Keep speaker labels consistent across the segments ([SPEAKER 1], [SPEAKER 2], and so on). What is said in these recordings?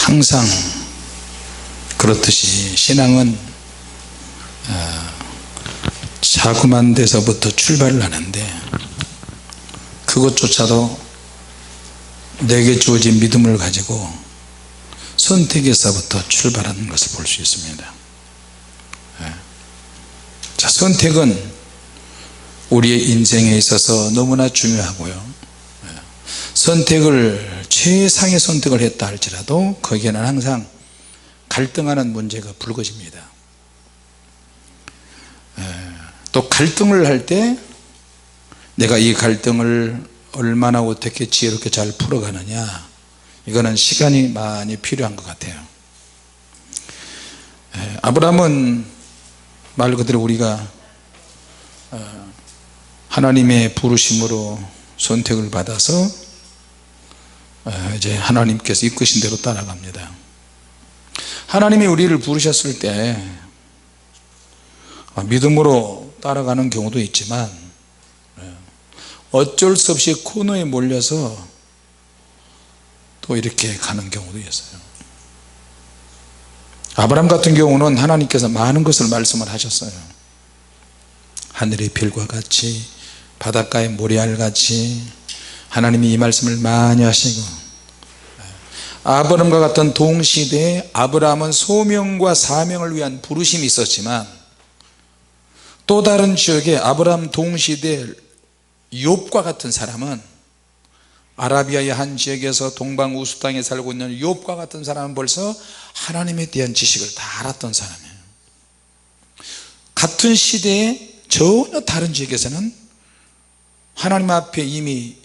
[SPEAKER 1] 항상 그렇듯이 신앙은 자그만 데서부터 출발을 하는데 그것조차도 내게 주어진 믿음을 가지고 선택에서부터 출발하는 것을 볼 수 있습니다. 자, 선택은 우리의 인생에 있어서 너무나 중요하고요, 선택을 최상의 선택을 했다 할지라도 거기에는 항상 갈등하는 문제가 불거집니다. 또 갈등을 할 때 내가 이 갈등을 얼마나 어떻게 지혜롭게 잘 풀어가느냐, 이거는 시간이 많이 필요한 것 같아요. 아브라함은 말 그대로 우리가 하나님의 부르심으로 선택을 받아서 이제 하나님께서 이끄신 대로 따라갑니다. 하나님이 우리를 부르셨을 때 믿음으로 따라가는 경우도 있지만 어쩔 수 없이 코너에 몰려서 또 이렇게 가는 경우도 있어요. 아브라함 같은 경우는 하나님께서 많은 것을 말씀을 하셨어요. 하늘의 별과 같이 바닷가의 모래알같이 하나님이 이 말씀을 많이 하시고, 아브라함과 같은 동시대에 아브라함은 소명과 사명을 위한 부르심이 있었지만 또 다른 지역에 아브라함 동시대 욥과 같은 사람은, 아라비아의 한 지역에서 동방우수 땅에 살고 있는 욥과 같은 사람은 벌써 하나님에 대한 지식을 다 알았던 사람이에요. 같은 시대에 전혀 다른 지역에서는 하나님 앞에 이미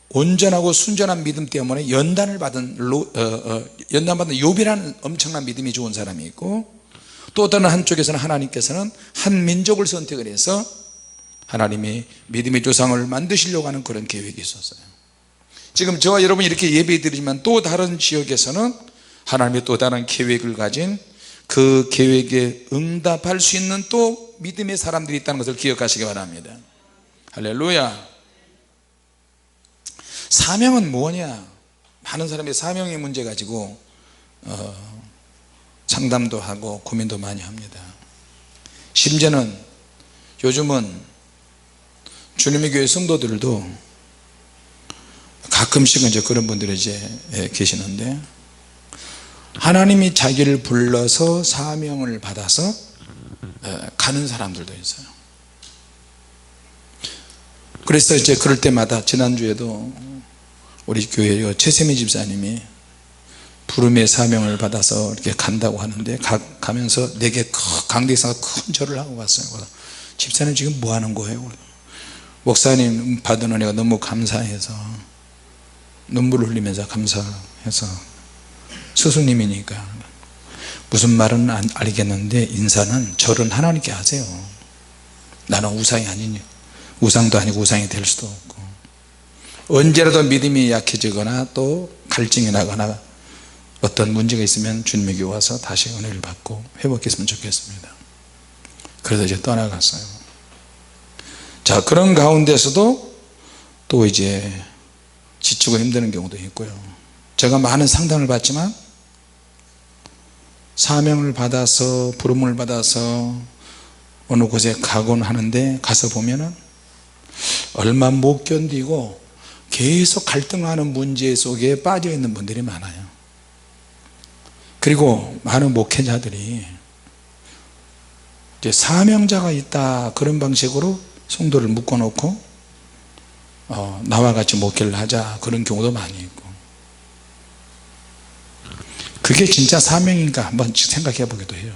[SPEAKER 1] 온전하고 순전한 믿음 때문에 연단을 받은 욥이라는 엄청난 믿음이 좋은 사람이 있고, 또 다른 한쪽에서는 하나님께서는 한 민족을 선택을 해서 하나님이 믿음의 조상을 만드시려고 하는 그런 계획이 있었어요. 지금 저와 여러분이 이렇게 예배 드리지만 또 다른 지역에서는 하나님의 또 다른 계획을 가진, 그 계획에 응답할 수 있는 또 믿음의 사람들이 있다는 것을 기억하시기 바랍니다. 할렐루야. 사명은 뭐냐? 많은 사람이 사명의 문제 가지고 상담도 하고 고민도 많이 합니다. 심지어는 요즘은 주님의 교회 성도들도 가끔씩은 이제 그런 분들이 이제 계시는데, 하나님이 자기를 불러서 사명을 받아서 가는 사람들도 있어요. 그래서 이제 그럴 때마다, 지난주에도 우리 교회 최세미 집사님이 부름의 사명을 받아서 이렇게 간다고 하는데, 가면서 내게 강대에서 큰 절을 하고 갔어요. 집사님 지금 뭐 하는 거예요? 목사님 받은 은혜가 너무 감사해서 눈물을 흘리면서 감사해서, 스승님이니까 무슨 말은 알겠는데 인사는 절은 하나님께 하세요. 나는 우상이 아니니, 우상도 아니고 우상이 될 수도 없고, 언제라도 믿음이 약해지거나 또 갈증이 나거나 어떤 문제가 있으면 주님에게 와서 다시 은혜를 받고 회복했으면 좋겠습니다. 그래서 이제 떠나갔어요. 자, 그런 가운데서도 또 이제 지치고 힘드는 경우도 있고요. 제가 많은 상담을 받지만 사명을 받아서 부름을 받아서 어느 곳에 가곤 하는데, 가서 보면은 얼마 못 견디고 계속 갈등하는 문제 속에 빠져 있는 분들이 많아요. 그리고 많은 목회자들이 이제 사명자가 있다 그런 방식으로 성도를 묶어놓고 나와 같이 목회를 하자 그런 경우도 많이 있고, 그게 진짜 사명인가 한번 생각해 보기도 해요.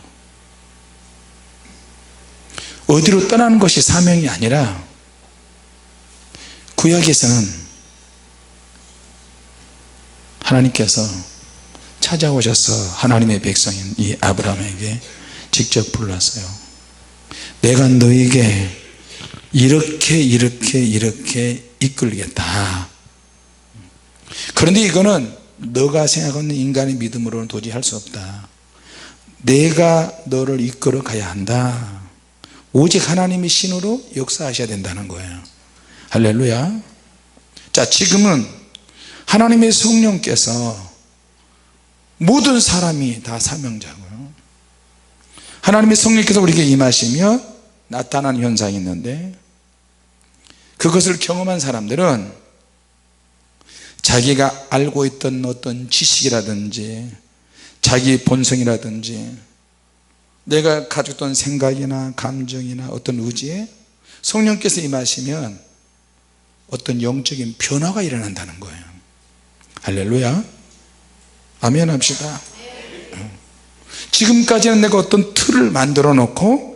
[SPEAKER 1] 어디로 떠나는 것이 사명이 아니라, 구약에서는 하나님께서 찾아오셔서 하나님의 백성인 이 아브라함에게 직접 불렀어요. 내가 너에게 이렇게 이끌겠다. 그런데 이거는 너가 생각하는 인간의 믿음으로는 도저히 할 수 없다. 내가 너를 이끌어 가야 한다. 오직 하나님의 신으로 역사하셔야 된다는 거예요. 할렐루야. 자, 지금은 하나님의 성령께서 모든 사람이 다 사명자고요. 하나님의 성령께서 우리에게 임하시며 나타나는 현상이 있는데, 그것을 경험한 사람들은 자기가 알고 있던 어떤 지식이라든지 자기 본성이라든지 내가 가지고 있던 생각이나 감정이나 어떤 의지에 성령께서 임하시면 어떤 영적인 변화가 일어난다는 거예요. 할렐루야, 아멘 합시다. 지금까지는 내가 어떤 틀을 만들어 놓고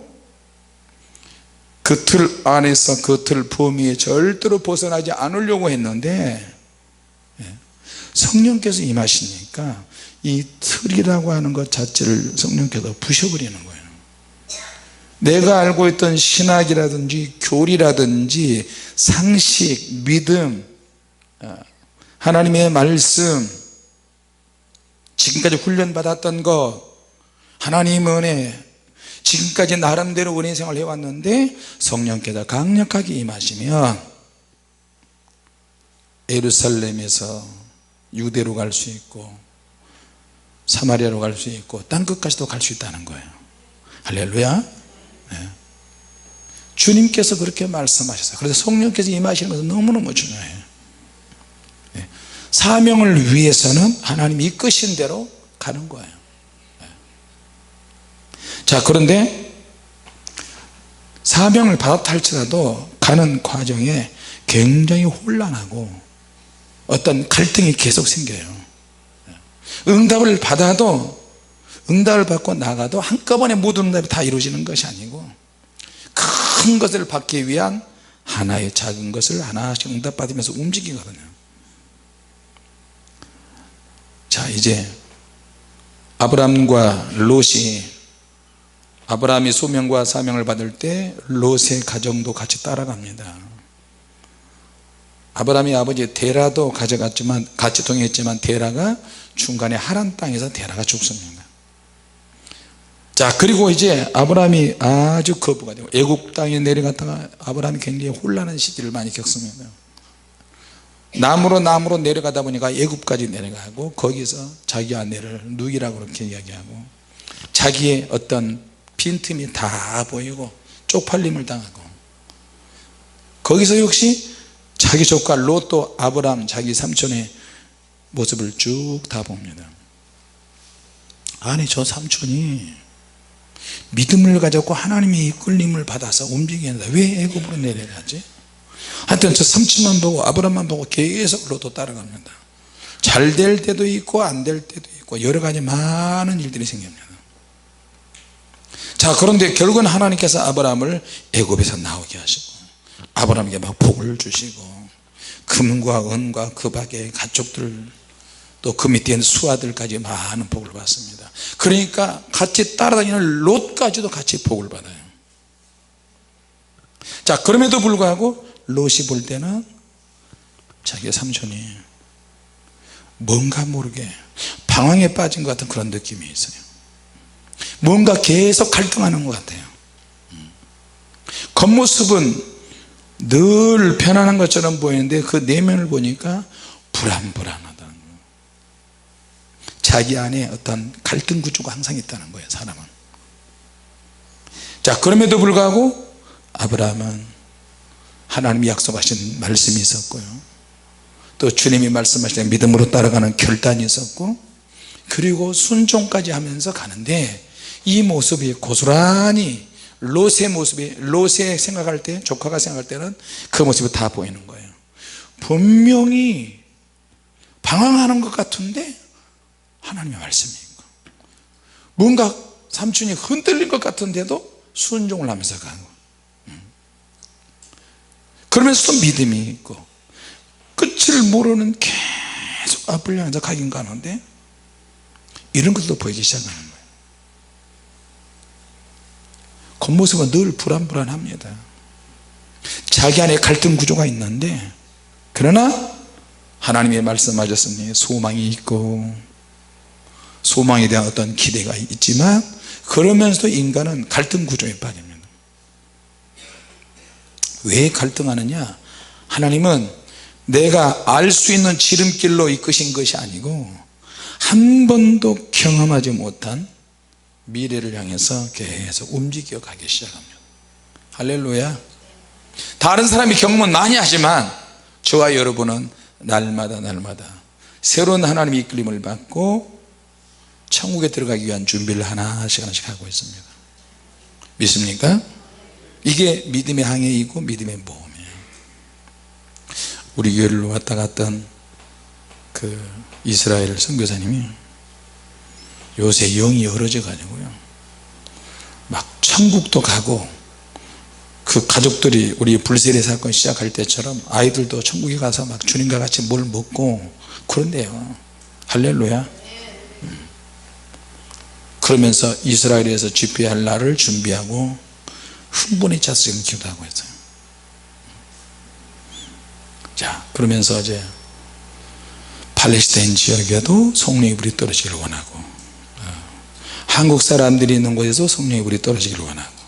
[SPEAKER 1] 그 틀 안에서 그 틀 범위에 절대로 벗어나지 않으려고 했는데, 성령께서 임하시니까 이 틀이라고 하는 것 자체를 성령께서 부셔버리는 거예요. 내가 알고 있던 신학이라든지 교리라든지 상식, 믿음, 하나님의 말씀, 지금까지 훈련받았던 것, 하나님의 은혜, 지금까지 나름대로 은혜 생활을 해왔는데 성령께서 강력하게 임하시면 예루살렘에서 유대로 갈 수 있고 사마리아로 갈 수 있고 땅끝까지도 갈 수 있다는 거예요. 할렐루야. 네. 주님께서 그렇게 말씀하셨어요. 그래서 성령께서 임하시는 것은 너무너무 중요해요. 네. 사명을 위해서는 하나님이 이끄신 대로 가는 거예요. 네. 자, 그런데 사명을 받았다 할지라도 가는 과정에 굉장히 혼란하고 어떤 갈등이 계속 생겨요. 응답을 받아도, 응답을 받고 나가도 한꺼번에 모든 응답이 다 이루어지는 것이 아니고 큰 것을 받기 위한 하나의 작은 것을 하나씩 응답받으면서 움직이거든요. 자, 이제 아브라함과 롯이, 아브라함이 소명과 사명을 받을 때 롯의 가정도 같이 따라갑니다. 아브라함의 아버지 데라도 가져갔지만, 같이 동행했지만 데라가 중간에 하란 땅에서 데라가 죽습니다. 자, 그리고 이제 아브라함이 아주 거부가 되고 애굽 땅에 내려갔다가 아브라함이 굉장히 혼란한 시기를 많이 겪습니다. 남으로 내려가다 보니까 애굽까지 내려가고 거기서 자기 아내를 누이라고 그렇게 이야기하고 자기의 어떤 빈틈이 다 보이고 쪽팔림을 당하고, 거기서 역시 자기 조카 롯도 아브라함 자기 삼촌의 모습을 쭉 다 봅니다. 아니, 저 삼촌이 믿음을 가졌고 하나님의 이끌림을 받아서 움직이는데 왜 애굽으로 내려가지? 하여튼 저 삼촌만 보고 아브라함만 보고 계속 롯도 따라갑니다. 잘 될 때도 있고 안 될 때도 있고 여러 가지 많은 일들이 생깁니다. 자, 그런데 결국은 하나님께서 아브라함을 애굽에서 나오게 하시고 아브라함에게 막 복을 주시고 금과 은과 그 밖에 가축들 또 그 밑에 있는 수하들까지 많은 복을 받습니다. 그러니까 같이 따라다니는 롯까지도 같이 복을 받아요. 자, 그럼에도 불구하고 롯이 볼 때는 자기 삼촌이 뭔가 모르게 방황에 빠진 것 같은 그런 느낌이 있어요. 뭔가 계속 갈등하는 것 같아요. 겉모습은 늘 편안한 것처럼 보이는데 그 내면을 보니까 불안불안하다는 거예요. 자기 안에 어떤 갈등 구조가 항상 있다는 거예요, 사람은. 자, 그럼에도 불구하고 아브라함은 하나님이 약속하신 말씀이 있었고요, 또 주님이 말씀하신 믿음으로 따라가는 결단이 있었고, 그리고 순종까지 하면서 가는데 이 모습이 고스란히 롯의 모습이, 롯의 생각할 때, 조카가 생각할 때는 그 모습이 다 보이는 거예요. 분명히 방황하는 것 같은데 하나님의 말씀이 있고, 뭔가 삼촌이 흔들린 것 같은데도 순종을 하면서 가고, 그러면서 또 믿음이 있고 끝을 모르는 계속 앞을 향해서 가긴 가는데 이런 것도 보이기 시작하는 거예요. 겉모습은 늘 불안불안합니다. 자기 안에 갈등 구조가 있는데, 그러나 하나님의 말씀하셨으니 소망이 있고 소망에 대한 어떤 기대가 있지만 그러면서도 인간은 갈등 구조에 빠집니다. 왜 갈등하느냐? 하나님은 내가 알 수 있는 지름길로 이끄신 것이 아니고 한 번도 경험하지 못한 미래를 향해서 계속 움직여 가기 시작합니다. 할렐루야. 다른 사람이 경험은 많이 하지만 저와 여러분은 날마다 새로운 하나님의 이끌림을 받고 천국에 들어가기 위한 준비를 하나씩 하고 있습니다. 믿습니까? 이게 믿음의 항해이고 믿음의 모험이에요. 우리 교회를 왔다 갔던 그 이스라엘 선교사님이 요새 영이 열어져 가지고요 막 천국도 가고, 그 가족들이 우리 불세례 사건 시작할 때처럼 아이들도 천국에 가서 막 주님과 같이 뭘 먹고 그런데요. 할렐루야. 그러면서 이스라엘에서 집회할 날을 준비하고 흥분에 차서 지금 기도하고 있어요. 자, 그러면서 이제 팔레스타인 지역에도 성령의 불이 떨어지기를 원하고, 한국 사람들이 있는 곳에서 성령의 불이 떨어지기를 원하고,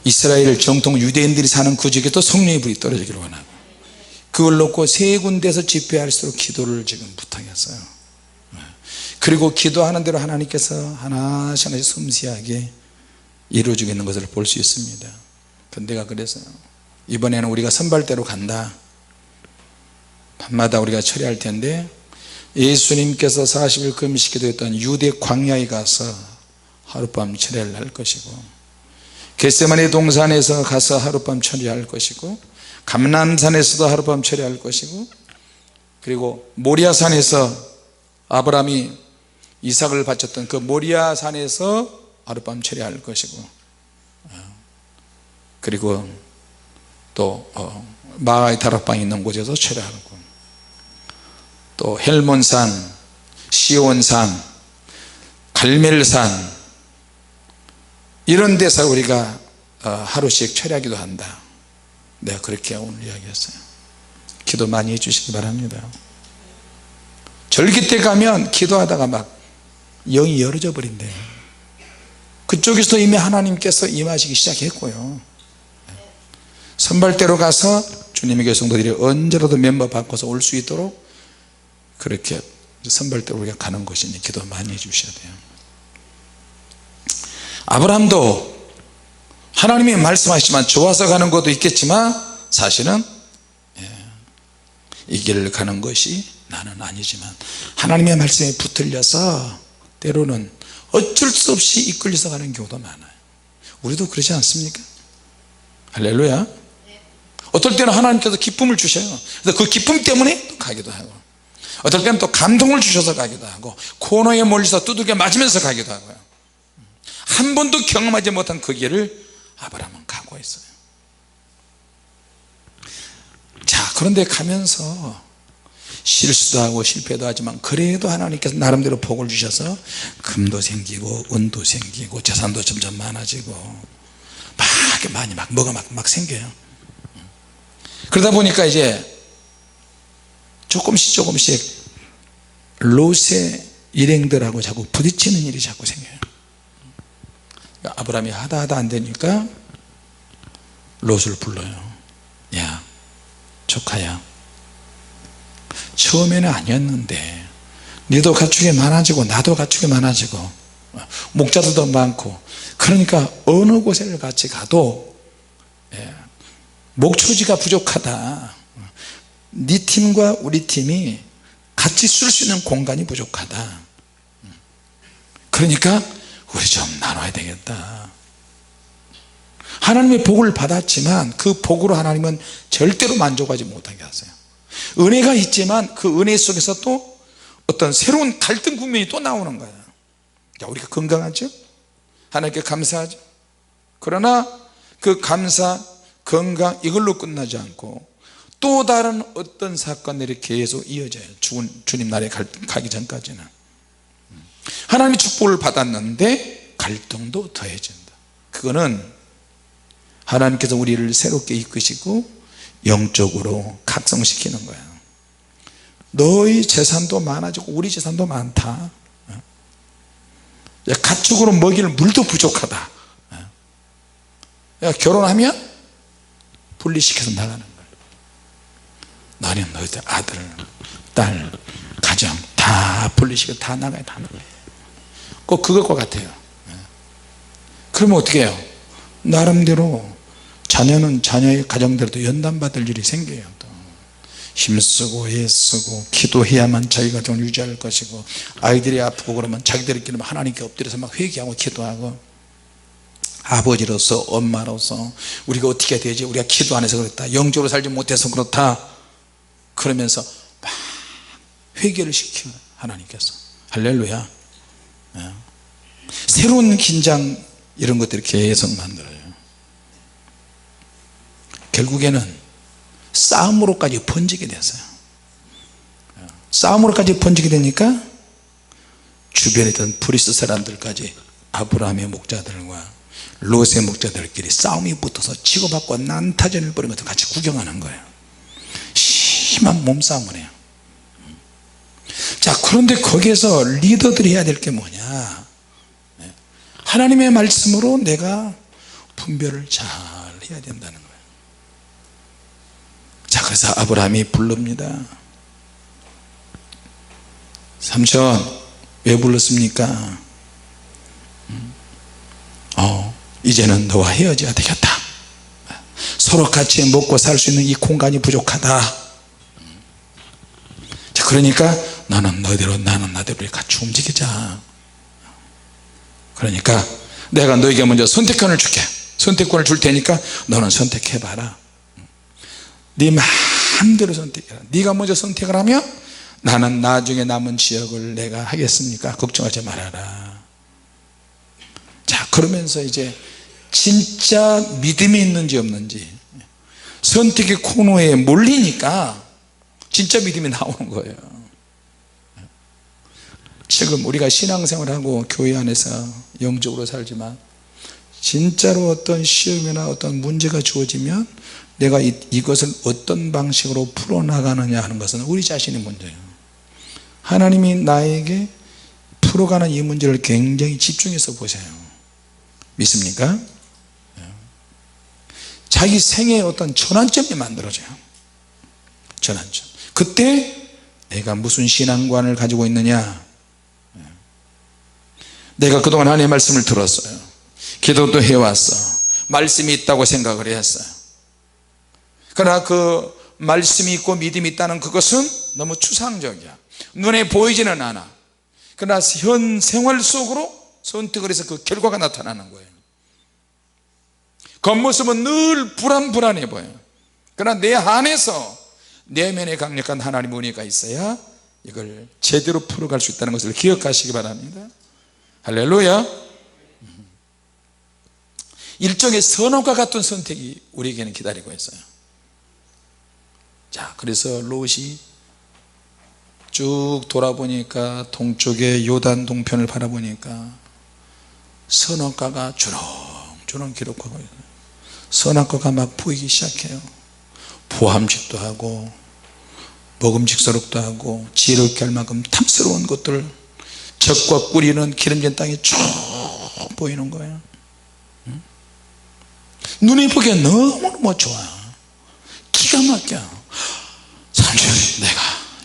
[SPEAKER 1] 이스라엘 정통 유대인들이 사는 그 지역에도 성령의 불이 떨어지기를 원하고, 그걸 놓고 세 군데에서 집회할수록 기도를 지금 부탁했어요. 그리고 기도하는 대로 하나님께서 하나씩 섬세하게 이루어지고 것을 볼 수 있습니다. 근데 내가 그래서요, 이번에는 우리가 선발대로 간다, 밤마다 우리가 처리할 텐데, 예수님께서 40일 금식 기도했던 유대 광야에 가서 하룻밤 처리를 할 것이고, 겟세마네 동산에서 가서 하룻밤 처리할 것이고, 감람산에서도 하룻밤 처리할 것이고, 그리고 모리아산에서 아브라함이 이삭을 바쳤던 그 모리아산에서 하룻밤 처리할 것이고, 그리고 또 마가의 다락방이 있는 곳에서 처리하고, 또 헬몬산, 시온산, 갈멜산 이런 데서 우리가 하루씩 처리하기도 한다. 내가 그렇게 오늘 이야기했어요. 기도 많이 해주시기 바랍니다. 절기 때 가면 기도하다가 막 영이 열어져 버린대요. 그쪽에서도 이미 하나님께서 임하시기 시작했고요. 선발대로 가서 주님의 교회 성도들이 언제라도 멤버 바꿔서 올 수 있도록 그렇게 선발대로 우리가 가는 것이니 기도 많이 해주셔야 돼요. 아브라함도 하나님이 말씀하시지만 좋아서 가는 것도 있겠지만 사실은 이 길을 가는 것이 나는 아니지만 하나님의 말씀에 붙들려서 때로는 어쩔 수 없이 이끌려서 가는 경우도 많아요. 우리도 그러지 않습니까? 할렐루야. 어떨 때는 하나님께서 기쁨을 주셔요. 그래서 그 기쁨 때문에 또 가기도 하고, 어떨 때는 또 감동을 주셔서 가기도 하고, 코너에 몰려서 두들겨 맞으면서 가기도 하고요. 한 번도 경험하지 못한 그 길을 아브라함은 가고 있어요. 자, 그런데 가면서 실수도 하고 실패도 하지만 그래도 하나님께서 나름대로 복을 주셔서 금도 생기고 은도 생기고 재산도 점점 많아지고 뭐가 막 생겨요. 그러다 보니까 이제 조금씩 롯의 일행들하고 자꾸 부딪히는 일이 자꾸 생겨요. 아브라함이 하다 안 되니까 롯을 불러요. 야, 조카야, 처음에는 아니었는데 너도 가축이 많아지고 나도 가축이 많아지고 목자들도 많고, 그러니까 어느 곳을 같이 가도 목초지가 부족하다. 네 팀과 우리 팀이 같이 쓸 수 있는 공간이 부족하다. 그러니까 우리 좀 나눠야 되겠다. 하나님의 복을 받았지만 그 복으로 하나님은 절대로 만족하지 못하게 하세요. 은혜가 있지만 그 은혜 속에서 또 어떤 새로운 갈등 국면이 또 나오는 거예요. 자, 우리가 건강하죠? 하나님께 감사하죠? 그러나 그 감사, 건강 이걸로 끝나지 않고 또 다른 어떤 사건들이 계속 이어져요. 주님 나라에 가기 전까지는. 하나님의 축복을 받았는데 갈등도 더해진다. 그거는 하나님께서 우리를 새롭게 이끄시고 영적으로 각성시키는 거예요. 너희 재산도 많아지고 우리 재산도 많다. 가축으로 먹일 물도 부족하다. 결혼하면 분리시켜서 나가는 거예요. 너는 너희들 아들, 딸, 가정 다 분리 돌리시고 다 나가요. 꼭 그것과 같아요. 그러면 어떻게 해요? 나름대로 자녀는 자녀의 가정대로도 연단받을 일이 생겨요. 또 힘쓰고 애쓰고 기도해야만 자기 가정을 유지할 것이고, 아이들이 아프고 그러면 자기들끼리 하나님께 엎드려서 막 회개하고 기도하고, 아버지로서 엄마로서 우리가 어떻게 해야 되지, 우리가 기도 안 해서 그렇다, 영적으로 살지 못해서 그렇다, 그러면서 막 회개를 시켜요 하나님께서. 할렐루야. 새로운 긴장 이런 것들이 계속 만들어요. 결국에는 싸움으로까지 번지게 됐어요. 싸움으로까지 번지게 되니까 주변에 있던 브리스 사람들까지 아브라함의 목자들과 롯의 목자들끼리 싸움이 붙어서 치고받고 난타전을 벌이면서 같이 구경하는 거예요. 심한 몸싸움을 해요. 자, 그런데 거기에서 리더들이 해야 될 게 뭐냐, 하나님의 말씀으로 내가 분별을 잘 해야 된다는 거예요. 자, 그래서 아브라함이 부릅니다. 삼촌, 왜 불렀습니까? 이제는 너와 헤어져야 되겠다. 서로 같이 먹고 살 수 있는 이 공간이 부족하다. 자, 그러니까 너는 너대로 나는 나대로 같이 움직이자. 그러니까 내가 너에게 먼저 선택권을 줄게. 선택권을 줄 테니까 너는 선택해봐라. 네 마음대로 선택해라. 네가 먼저 선택을 하면 나는 나중에 남은 지역을 내가 하겠으니까 걱정하지 말아라. 자, 그러면서 이제 진짜 믿음이 있는지 없는지, 선택의 코너에 몰리니까 진짜 믿음이 나오는 거예요. 지금 우리가 신앙생활하고 교회 안에서 영적으로 살지만 진짜로 어떤 시험이나 어떤 문제가 주어지면 내가 이것을 어떤 방식으로 풀어나가느냐 하는 것은 우리 자신의 문제예요. 하나님이 나에게 풀어가는 이 문제를 굉장히 집중해서 보세요. 믿습니까? 자기 생애의 어떤 전환점이 만들어져요. 전환점. 그때 내가 무슨 신앙관을 가지고 있느냐, 내가 그동안 하나님의 말씀을 들었어요. 기도도 해왔어. 말씀이 있다고 생각을 했어요. 그러나 그 말씀이 있고 믿음이 있다는 그것은 너무 추상적이야. 눈에 보이지는 않아. 그러나 현 생활 속으로 선택을 해서 그 결과가 나타나는 거예요. 겉모습은 늘 불안해 보여요. 그러나 내 안에서 내면에 강력한 하나님의 은혜가 있어야 이걸 제대로 풀어갈 수 있다는 것을 기억하시기 바랍니다. 할렐루야. 일종의 선호과 같은 선택이 우리에게는 기다리고 있어요. 자, 그래서 롯이 쭉 돌아보니까 동쪽의 요단 동편을 바라보니까 선악과가 주렁주렁 기록하고 있어요. 선악과가 막 보이기 시작해요. 보암직도 하고 먹음직스럽도 하고 지혜롭게 할 만큼 탐스러운 것들, 젖과 꿀이는 기름진 땅이 쭉 보이는 거예요. 눈이 보기에 너무너무 좋아. 기가 막혀. 삼촌, 내가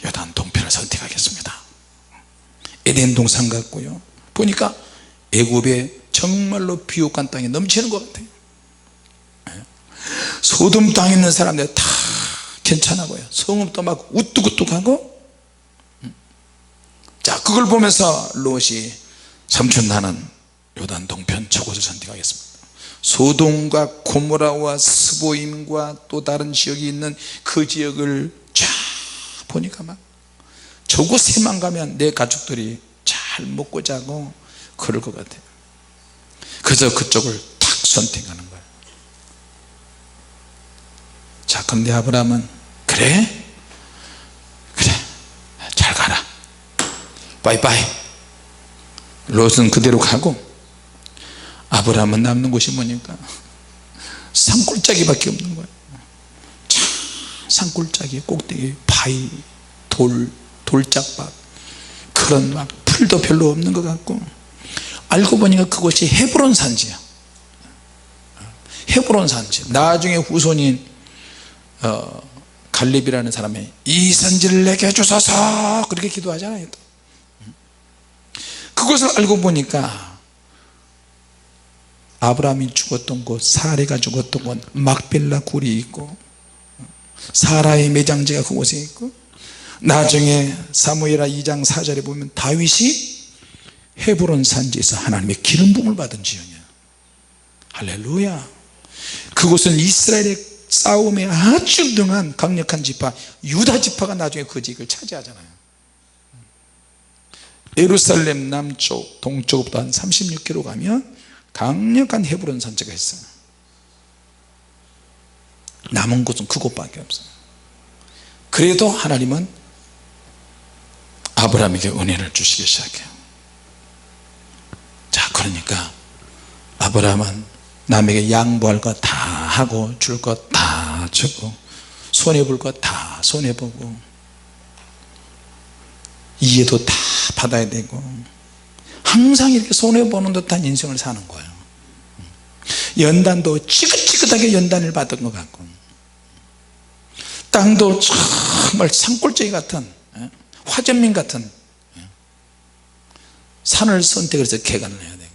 [SPEAKER 1] 요단 동편을 선택하겠습니다. 에덴 동산 같고요. 보니까 애굽에 정말로 비옥한 땅이 넘치는 것 같아요. 소돔 땅에 있는 사람들 다 괜찮아 보여. 성읍도 막 우뚝우뚝하고. 자, 그걸 보면서 롯이 삼촌, 나는 요단 동편 저곳을 선택하겠습니다. 소돔과 고모라와 스보임과 또 다른 지역이 있는 그 지역을 쫙 보니까 막 저곳에만 가면 내 가족들이 잘 먹고 자고 그럴 것 같아요. 그래서 그쪽을 탁 선택하는 거예요. 자, 그런데 아브라함은 그래 잘 가라, 바이바이. 롯은 그대로 가고 아브라함은 남는 곳이 뭐니까 산골짜기밖에 없는 거예요. 참, 산골짜기 꼭대기 바위, 돌짝밭, 그런 막 풀도 별로 없는 것 같고, 알고 보니까 그곳이 헤브론 산지야. 헤브론 산지. 나중에 후손인 갈렙이라는 사람이 이 산지를 내게 주소서 그렇게 기도하잖아요. 그것을 알고 보니까 아브라함이 죽었던 곳, 사레가 죽었던 곳, 막벨라 굴이 있고 사라의 매장지가 그곳에 있고, 나중에 사무엘하 2장 4절에 보면 다윗이 헤브론 산지에서 하나님의 기름 부음을 받은 지역이야. 할렐루야. 그곳은 이스라엘의 싸움에 아주 능한 강력한 지파 유다 지파가 나중에 그 지역을 차지하잖아요. 예루살렘 남쪽 동쪽부터 한 36km 가면 강력한 헤브론 산지가 있어요. 남은 곳은 그곳밖에 없어요. 그래도 하나님은 아브라함에게 은혜를 주시기 시작해요. 자, 그러니까 아브라함은 남에게 양보할 것 다 하고 줄 것 다 주고 손해볼 것 다 손해보고 이해도 다 받아야 되고 항상 이렇게 손해보는 듯한 인생을 사는 거예요. 연단도 지긋지긋하게 연단을 받은 것 같고, 땅도 정말 산골짜기 같은 화전민 같은 산을 선택해서 개간을 해야 되고,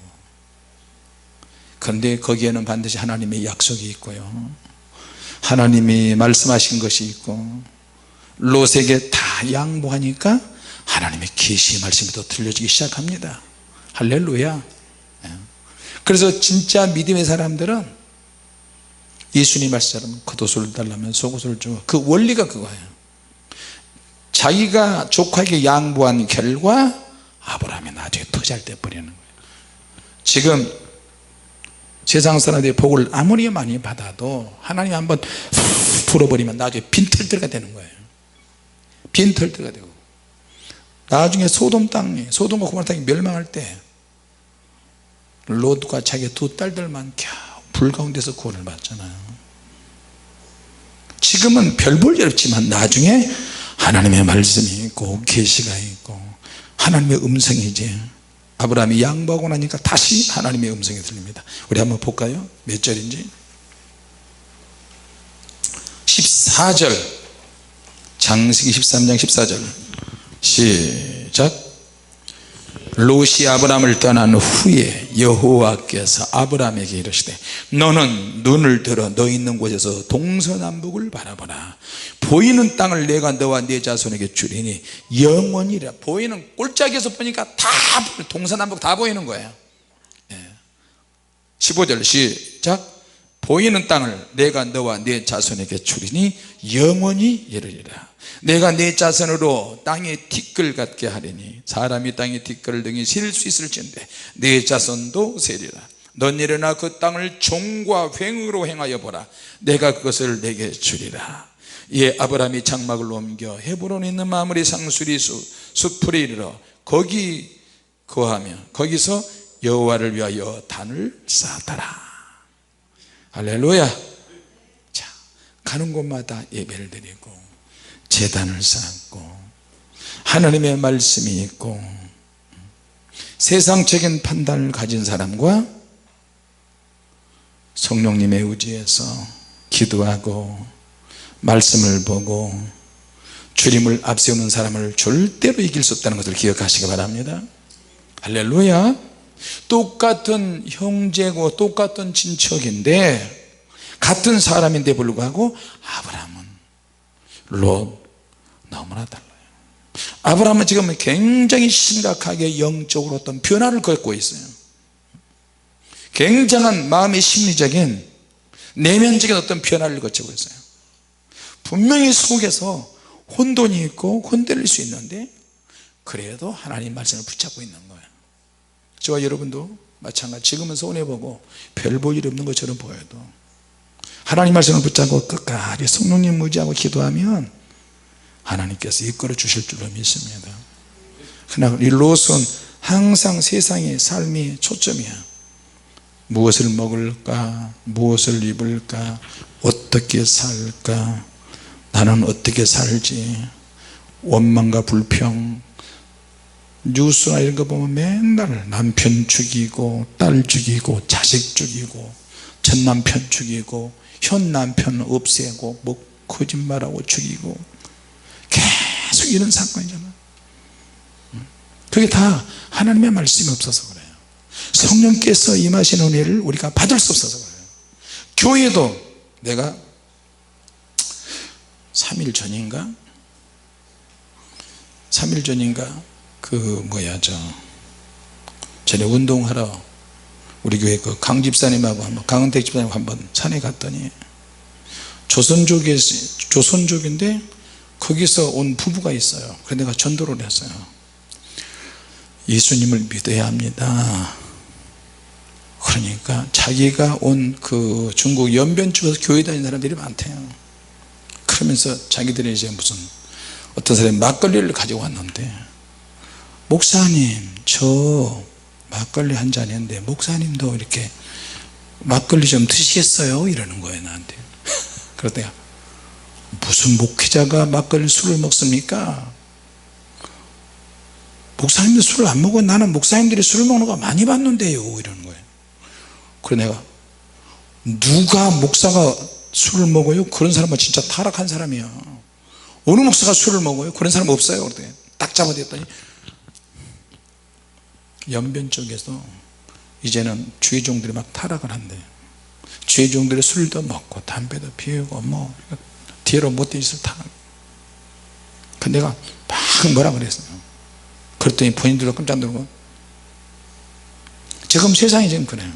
[SPEAKER 1] 그런데 거기에는 반드시 하나님의 약속이 있고요, 하나님이 말씀하신 것이 있고, 롯에게 다 양보하니까 하나님의 계시의 말씀이 더 들려지기 시작합니다. 할렐루야. 그래서 진짜 믿음의 사람들은 예수님 말씀처럼 겉옷을 달라면 속옷을 주고, 그 원리가 그거예요. 자기가 조카에게 양보한 결과 아브라함이 나중에 터잘 때 버리는 거예요. 지금 세상 사람들이 복을 아무리 많이 받아도 하나님 한번 불어버리면 나중에 빈털터가 되는 거예요. 빈털터가 되고, 나중에 소돔 땅이, 소돔과 고모라 땅이 멸망할 때 롯과 자기의 두 딸들만 겨우 불 가운데서 구원을 받잖아요. 지금은 별 볼 일 없지만 나중에 하나님의 말씀이 있고 계시가 있고 하나님의 음성이지. 아브라함이 양보하고 나니까 다시 하나님의 음성이 들립니다. 우리 한번 볼까요? 몇 절인지. 14절, 창세기 13장 14절 시작. 롯이 아브라함을 떠난 후에 여호와께서 아브라함에게 이르시되 너는 눈을 들어 너 있는 곳에서 동서남북을 바라보라. 보이는 땅을 내가 너와 네 자손에게 주리니 영원히라. 보이는 꼴짝에서 보니까 다 동서남북 다 보이는 거예요. 15절 시작. 보이는 땅을 내가 너와 네 자손에게 주리니 영원히 이르리라. 내가 네 자손으로 땅에 티끌 같게 하리니 사람이 땅에 티끌을 등에 실 수 있을진데 네 자손도 세리라. 넌 일어나 그 땅을 종과 횡으로 행하여 보라. 내가 그것을 내게 주리라. 이에 아브라함이 장막을 옮겨 헤브론에 있는 마므리 상수리 숲을 이르러 거기 거하며 거기서 여호와를 위하여 단을 쌓았더라. 할렐루야. 자, 가는 곳마다 예배를 드리고 제단을 쌓고 하나님의 말씀이 있고 세상적인 판단을 가진 사람과 성령님의 의지에서 기도하고 말씀을 보고 주님을 앞세우는 사람을 절대로 이길 수 없다는 것을 기억하시기 바랍니다. 할렐루야. 똑같은 형제고 똑같은 친척인데 같은 사람인데 불구하고 아브라함은 롯 너무나 달라요. 아브라함은 지금 굉장히 심각하게 영적으로 어떤 변화를 겪고 있어요. 굉장한 마음의 심리적인 내면적인 어떤 변화를 거치고 있어요. 분명히 속에서 혼돈이 있고 혼돈일 수 있는데 그래도 하나님 말씀을 붙잡고 있는 거예요. 저와 여러분도 마찬가지. 지금은 손해보고 별 볼 일 없는 것처럼 보여도 하나님 말씀을 붙잡고 끝까지 성령님 의지하고 기도하면 하나님께서 이끌어 주실 줄로 믿습니다. 그러나 이 롯은 항상 세상의 삶이 초점이야. 무엇을 먹을까, 무엇을 입을까, 어떻게 살까, 나는 어떻게 살지, 원망과 불평. 뉴스나 이런 거 보면 맨날 남편 죽이고 딸 죽이고 자식 죽이고 전 남편 죽이고 현 남편 없애고 뭐 거짓말하고 죽이고 계속 이런 사건이잖아. 그게 다 하나님의 말씀이 없어서 그래요. 성령께서 임하시는 은혜를 우리가 받을 수 없어서 그래요. 교회도 내가 3일 전인가 전에 운동하러 우리 교회 그 강 집사님하고 강은택 집사님하고 한번 산에 갔더니 조선족인데 거기서 온 부부가 있어요. 그래서 내가 전도를 했어요. 예수님을 믿어야 합니다. 그러니까 자기가 온 그 중국 연변 쪽에서 교회 다니는 사람들이 많대요. 그러면서 자기들이 이제 무슨 어떤 사람이 막걸리를 가지고 왔는데, 목사님 저 막걸리 한 잔인데 목사님도 이렇게 막걸리 좀 드시겠어요? 이러는 거예요 나한테. 그러다가 무슨 목회자가 막걸리 술을 먹습니까? 목사님도 술을 안 먹어. 나는 목사님들이 술을 먹는 거 많이 봤는데요 이러는 거예요. 그래 내가 누가 목사가 술을 먹어요? 그런 사람은 진짜 타락한 사람이야. 어느 목사가 술을 먹어요? 그런 사람 없어요. 그랬더니 딱 잡아댔더니 연변 쪽에서 이제는 주의종들이 막 타락을 한대. 주의종들이 술도 먹고 담배도 피우고 뭐 뒤로 못된 짓을 다. 근데 내가 막 뭐라 그랬어요. 그랬더니 본인들도 깜짝 놀고, 지금 세상이 지금 그래요.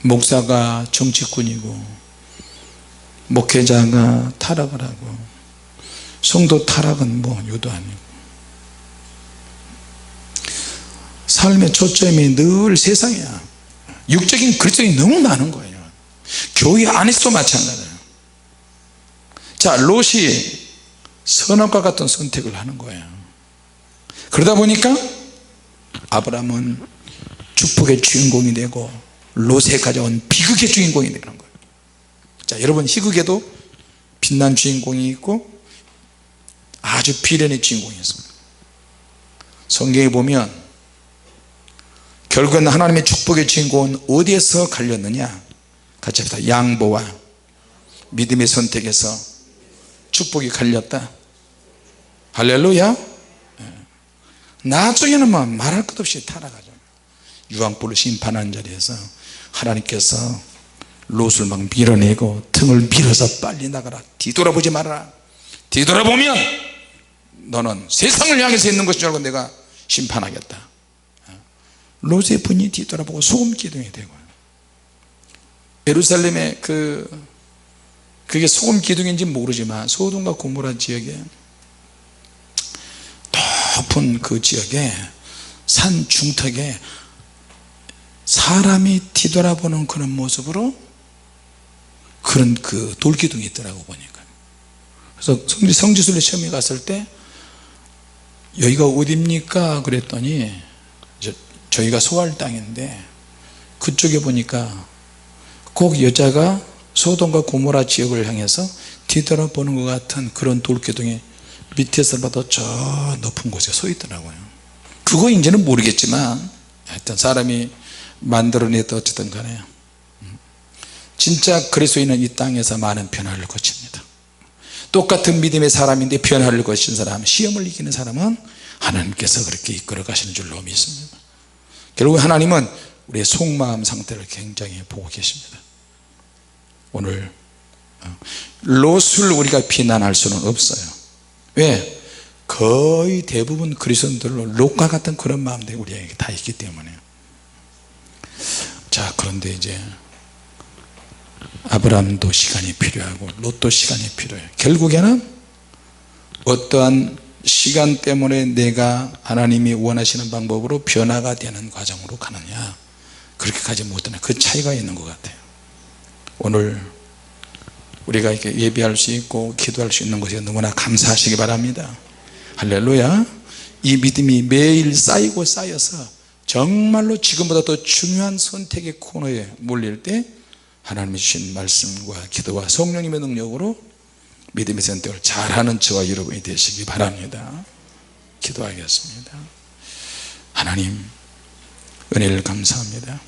[SPEAKER 1] 목사가 정치꾼이고 목회자가 타락을 하고 성도 타락은 뭐 유도 아니고, 삶의 초점이 늘 세상이야. 육적인 그리스도인이 너무 많은 거예요. 교회 안에서도 마찬가지예요. 자, 롯이 선악과 같은 선택을 하는 거예요. 그러다 보니까 아브라함은 축복의 주인공이 되고 롯에 가져온 비극의 주인공이 되는 거예요. 자, 여러분, 희극에도 빛난 주인공이 있고 아주 비련의 주인공이 있습니다. 성경에 보면 결국은 하나님의 축복의 주인공은 어디에서 갈렸느냐? 같이 합시다. 양보와 믿음의 선택에서 축복이 갈렸다. 할렐루야. 나중에는 뭐 말할 것 없이 타락하죠. 유황불을 심판하는 자리에서 하나님께서 롯을 막 밀어내고 등을 밀어서 빨리 나가라, 뒤돌아보지 말아라, 뒤돌아보면 너는 세상을 향해서 있는 것인 줄 알고 내가 심판하겠다. 롯의 분이 뒤돌아보고 소금 기둥이 되고, 예루살렘에 그게 소금 기둥인지 모르지만 소돔과 고모라 지역에 높은 그 지역에 산 중턱에 사람이 뒤돌아보는 그런 모습으로 그런 그 돌기둥이 있더라고 보니까. 그래서 성지순례 시험에 갔을 때 여기가 어디입니까? 그랬더니 저희가 소할 땅인데 그쪽에 보니까 꼭 여자가 소돔과 고모라 지역을 향해서 뒤돌아보는 것 같은 그런 돌기둥이 밑에서 봐도 저 높은 곳에 서 있더라고요. 그거인지는 모르겠지만 하여튼 사람이 만들어내도 어쨌든 간에 진짜 그리스도인은 이 땅에서 많은 변화를 거칩니다. 똑같은 믿음의 사람인데 변화를 거친 사람, 시험을 이기는 사람은 하나님께서 그렇게 이끌어 가시는 줄로 믿습니다. 결국 하나님은 우리의 속마음 상태를 굉장히 보고 계십니다. 오늘 롯을 우리가 비난할 수는 없어요. 왜? 거의 대부분 그리스도인들로 롯과 같은 그런 마음들이 우리에게 다 있기 때문에. 자, 그런데 이제 아브라함도 시간이 필요하고 롯도 시간이 필요해요. 결국에는 어떠한 시간 때문에 내가 하나님이 원하시는 방법으로 변화가 되는 과정으로 가느냐, 그렇게 가지 못하는 그 차이가 있는 것 같아요. 오늘 우리가 이렇게 예배할 수 있고 기도할 수 있는 것에 너무나 감사하시기 바랍니다. 할렐루야. 이 믿음이 매일 쌓이고 쌓여서 정말로 지금보다 더 중요한 선택의 코너에 몰릴 때 하나님이 주신 말씀과 기도와 성령님의 능력으로 믿음의 선택을 잘하는 저와 여러분이 되시기 바랍니다. 기도하겠습니다. 하나님, 은혜를 감사합니다.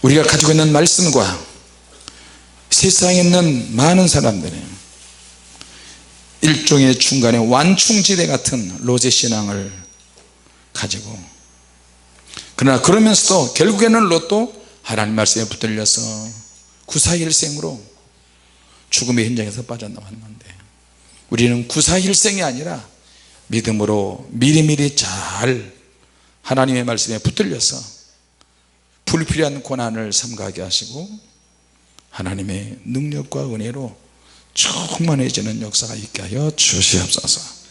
[SPEAKER 1] 우리가 가지고 있는 말씀과 세상에 있는 많은 사람들의 일종의 중간에 완충지대 같은 롯의 신앙을 가지고, 그러나 그러면서도 결국에는 롯도 하나님 말씀에 붙들려서 구사일생으로 죽음의 현장에서 빠져나왔는데, 우리는 구사일생이 아니라 믿음으로 미리미리 잘 하나님의 말씀에 붙들려서 불필요한 고난을 삼가게 하시고 하나님의 능력과 은혜로 충만해지는 역사가 있게 하여 주시옵소서.